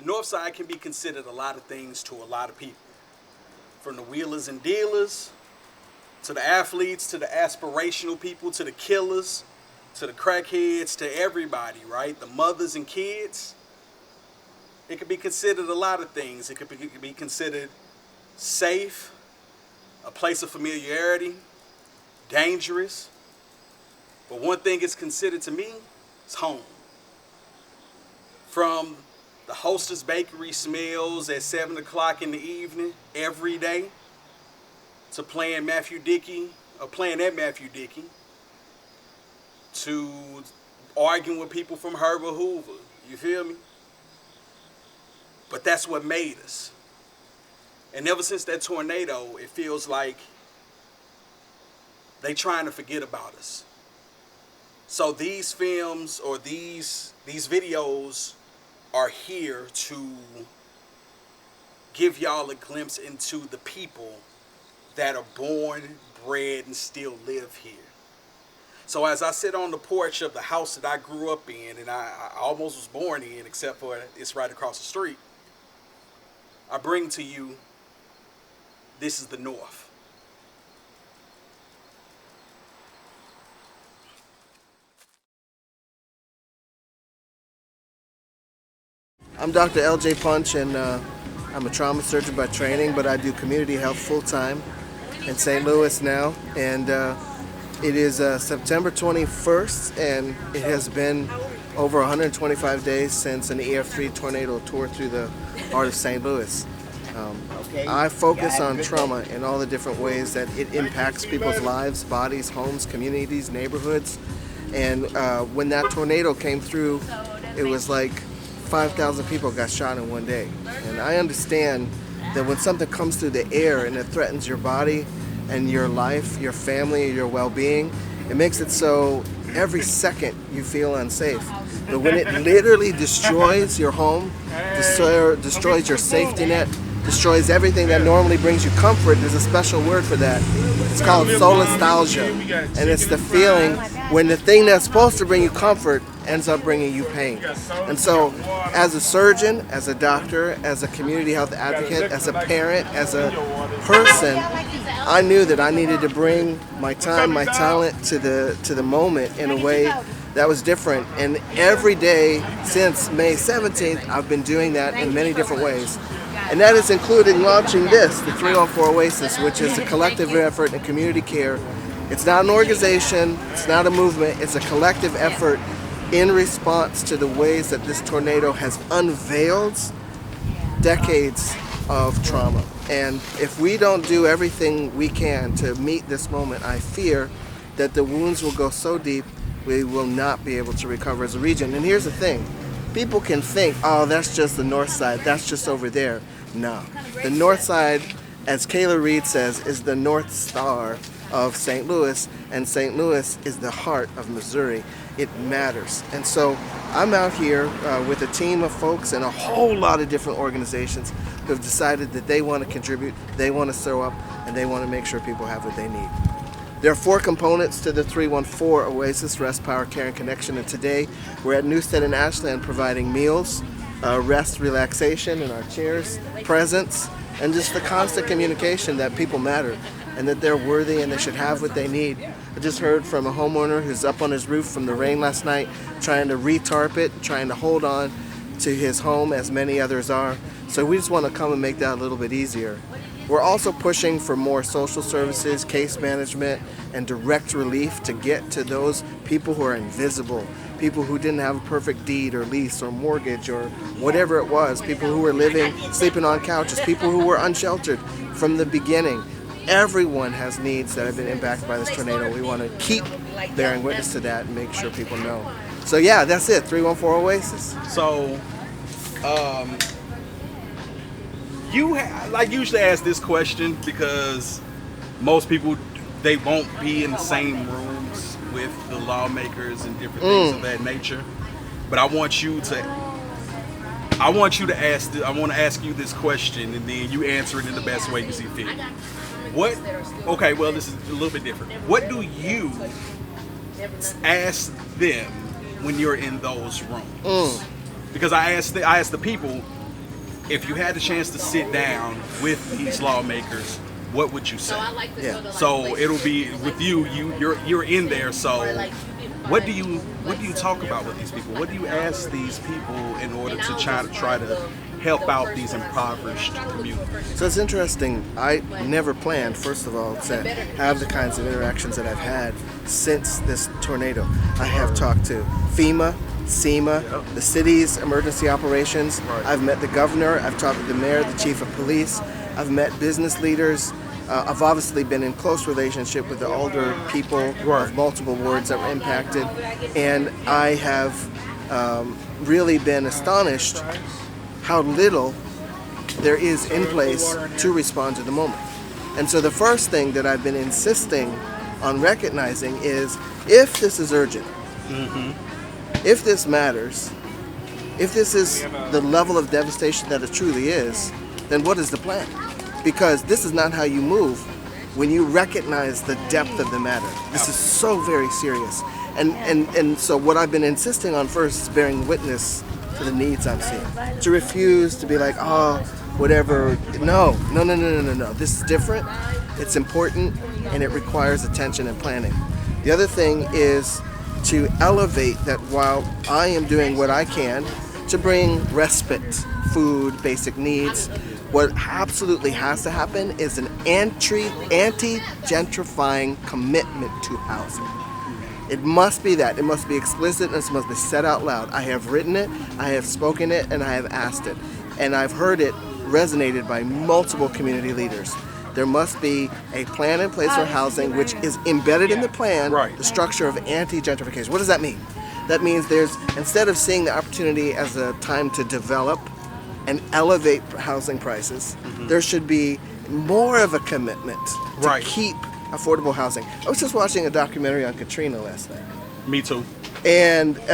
The north side can be considered a lot of things to a lot of people. From the wheelers and dealers, to the athletes, to the aspirational people, to the killers, to the crackheads, to everybody, right? The mothers and kids. It could be considered a lot of things. It could be considered safe, a place of familiarity, dangerous. But one thing it's considered to me is home. From the Hostess Bakery smells at 7 o'clock in the evening every day, to playing Matthew Dickey, or playing at Matthew Dickey, to arguing with people from Herbert Hoover. You feel me? But that's what made us. And ever since that tornado, it feels like they trying to forget about us. So these films or these videos are here to give y'all a glimpse into the people that are born, bred, and still live here. So as I sit on the porch of the house that I grew up in, and I almost was born in, except for it's right across the street, I bring to you, this is the North. I'm Dr. LJ Punch, and I'm a trauma surgeon by training, but I do community health full-time in St. Louis now. And it is September 21st, and it has been over 125 days since an EF3 tornado tore through the heart of St. Louis. I focus on trauma in all the different ways that it impacts people's lives, bodies, homes, communities, neighborhoods. And when that tornado came through, it was like 5,000 people got shot in one day. And I understand that when something comes through the air and it threatens your body and your life, your family, your well-being, it makes it so every second you feel unsafe. But when it literally destroys your home, destroys your safety net, destroys everything that normally brings you comfort, there's a special word for that. It's called solastalgia. And it's the feeling when the thing that's supposed to bring you comfort ends up bringing you pain. And so as a surgeon, as a doctor, as a community health advocate, as a parent, as a person, I knew that I needed to bring my time, my talent to the moment in a way that was different. And every day since May 17th, I've been doing that in many different ways. And that is including launching this, the 314 Oasis, which is a collective effort in community care. It's not an organization, it's not a movement, it's a collective effort in response to the ways that this tornado has unveiled decades of trauma. And if we don't do everything we can to meet this moment, I fear that the wounds will go so deep we will not be able to recover as a region. And here's the thing. People can think, oh, that's just the north side, that's just over there. No. The north side, as Kayla Reed says, is the North Star of St. Louis, and St. Louis is the heart of Missouri. It matters. And so I'm out here with a team of folks and a whole lot of different organizations who have decided that they want to contribute, they want to show up, and they want to make sure people have what they need. There are 4 components to the 314 Oasis, Rest, Power, Care, and Connection. And today we're at Newstead and Ashland providing meals, rest, relaxation in our chairs, presence, and just the constant communication that people matter and that they're worthy and they should have what they need. I just heard from a homeowner who's up on his roof from the rain last night trying to re-tarp it, trying to hold on to his home as many others are. So we just want to come and make that a little bit easier. We're also pushing for more social services, case management, and direct relief to get to those people who are invisible, people who didn't have a perfect deed or lease or mortgage or whatever it was, people who were living, sleeping on couches, people who were unsheltered from the beginning. Everyone has needs that have been impacted by this tornado. We want to keep bearing witness to that and make sure people know. So yeah, that's it, 314 Oasis. So, I usually ask this question because most people, they won't be in the same rooms with the lawmakers and different things of that nature. But I want to ask you this question, and then you answer it in the best way you see fit. Okay, well, this is a little bit different. What do you ask them when you're in those rooms? Because I asked the people, If you had the chance to sit down with these lawmakers, what would you say? Yeah. So it'll be with you. You're in there. So what do you talk about with these people? What do you ask these people in order to try to help out these impoverished communities? So it's interesting. I never planned, first of all, to have the kinds of interactions that I've had since this tornado. I have talked to FEMA, SEMA, the city's emergency operations. I've met the governor. I've talked to the mayor, the chief of police. I've met business leaders. I've obviously been in close relationship with the older people of multiple wards that were impacted. And I have really been astonished how little there is in place to respond to the moment. And so the first thing that I've been insisting on recognizing is, if this is urgent, if this matters, if this is the level of devastation that it truly is, then what is the plan? Because this is not how you move when you recognize the depth of the matter. This is so very serious. And so what I've been insisting on first is bearing witness to the needs I'm seeing. To refuse to be like, oh, whatever. No. This is different, it's important, and it requires attention and planning. The other thing is to elevate that while I am doing what I can to bring respite, food, basic needs, what absolutely has to happen is an anti-gentrifying commitment to housing. It must be that. It must be explicit and it must be said out loud. I have written it, I have spoken it, and I have asked it. And I've heard it resonated by multiple community leaders. There must be a plan in place for housing, which is embedded in the plan, the structure of anti-gentrification. What does that mean? That means instead of seeing the opportunity as a time to develop and elevate housing prices, there should be more of a commitment to keep affordable housing. I was just watching a documentary on Katrina last night. Me too. And with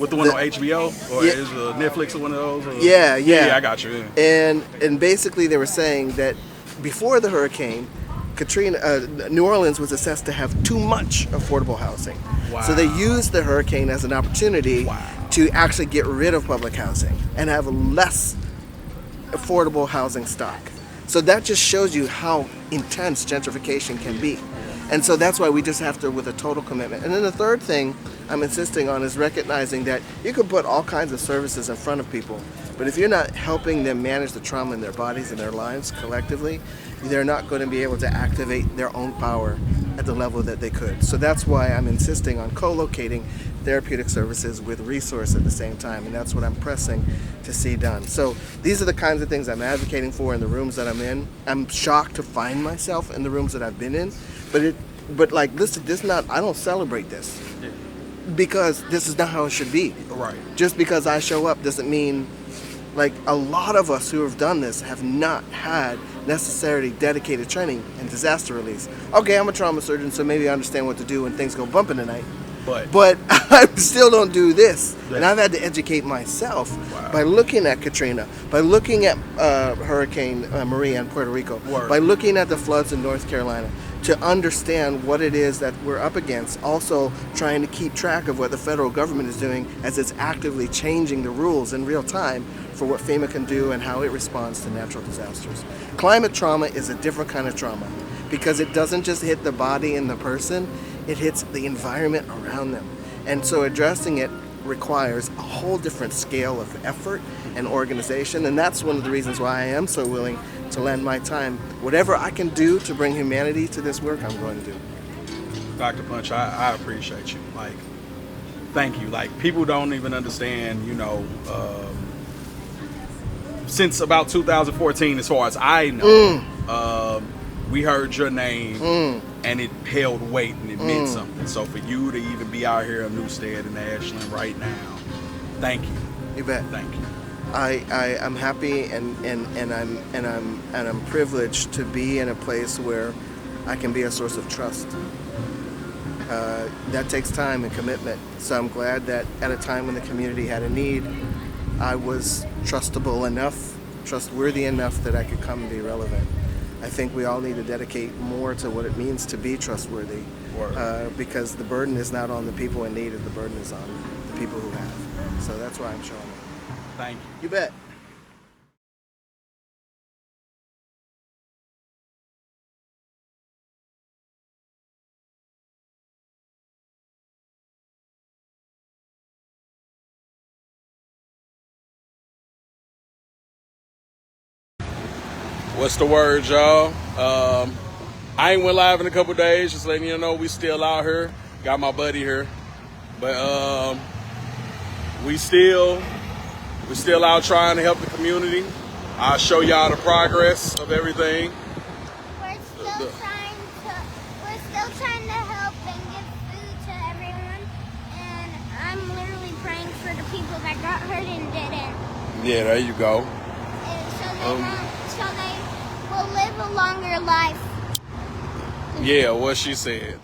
the one on HBO or is Netflix or one of those? Or? Yeah, I got you. And basically they were saying that before the hurricane, Katrina, New Orleans was assessed to have too much affordable housing. Wow. So they used the hurricane as an opportunity to actually get rid of public housing and have less affordable housing stock. So that just shows you how intense gentrification can be. And so that's why we just have to, with a total commitment. And then the third thing I'm insisting on is recognizing that you can put all kinds of services in front of people, but if you're not helping them manage the trauma in their bodies and their lives collectively, they're not going to be able to activate their own power at the level that they could. So that's why I'm insisting on co-locating therapeutic services with resource at the same time, and that's what I'm pressing to see done. So these are the kinds of things I'm advocating for in the rooms that I'm in. I'm shocked to find myself in the rooms that I've been in, but like, listen, I don't celebrate this because this is not how it should be. Right. Just because I show up doesn't mean, like, a lot of us who have done this have not had necessarily dedicated training in disaster release. Okay, I'm a trauma surgeon, so maybe I understand what to do when things go bumping tonight. But I still don't do this. And I've had to educate myself by looking at Katrina, by looking at Hurricane Maria in Puerto Rico, by looking at the floods in North Carolina, to understand what it is that we're up against. Also trying to keep track of what the federal government is doing as it's actively changing the rules in real time for what FEMA can do and how it responds to natural disasters. Climate trauma is a different kind of trauma because it doesn't just hit the body and the person, it hits the environment around them. And so addressing it requires a whole different scale of effort and organization, and that's one of the reasons why I am so willing to lend my time. Whatever I can do to bring humanity to this work, I'm going to do. Dr. Punch, I appreciate you. Like, thank you. Like, people don't even understand, since about 2014, as far as I know, we heard your name and it held weight and it meant something. So for you to even be out here in Newstead and Ashland right now, thank you. You bet. Thank you. I'm happy and I'm privileged to be in a place where I can be a source of trust. That takes time and commitment. So I'm glad that at a time when the community had a need, I was trustable enough, trustworthy enough that I could come and be relevant. I think we all need to dedicate more to what it means to be trustworthy, because the burden is not on the people in need, the burden is on the people who have. So that's why I'm showing up. Thank you. You bet. What's the word, y'all? I ain't went live in a couple days, just letting you know we still out here. Got my buddy here. But we still out trying to help the community. I'll show y'all the progress of everything. We're still trying to help and give food to everyone. And I'm literally praying for the people that got hurt and didn't. Yeah, there you go. And so they will live a longer life. Yeah, what she said.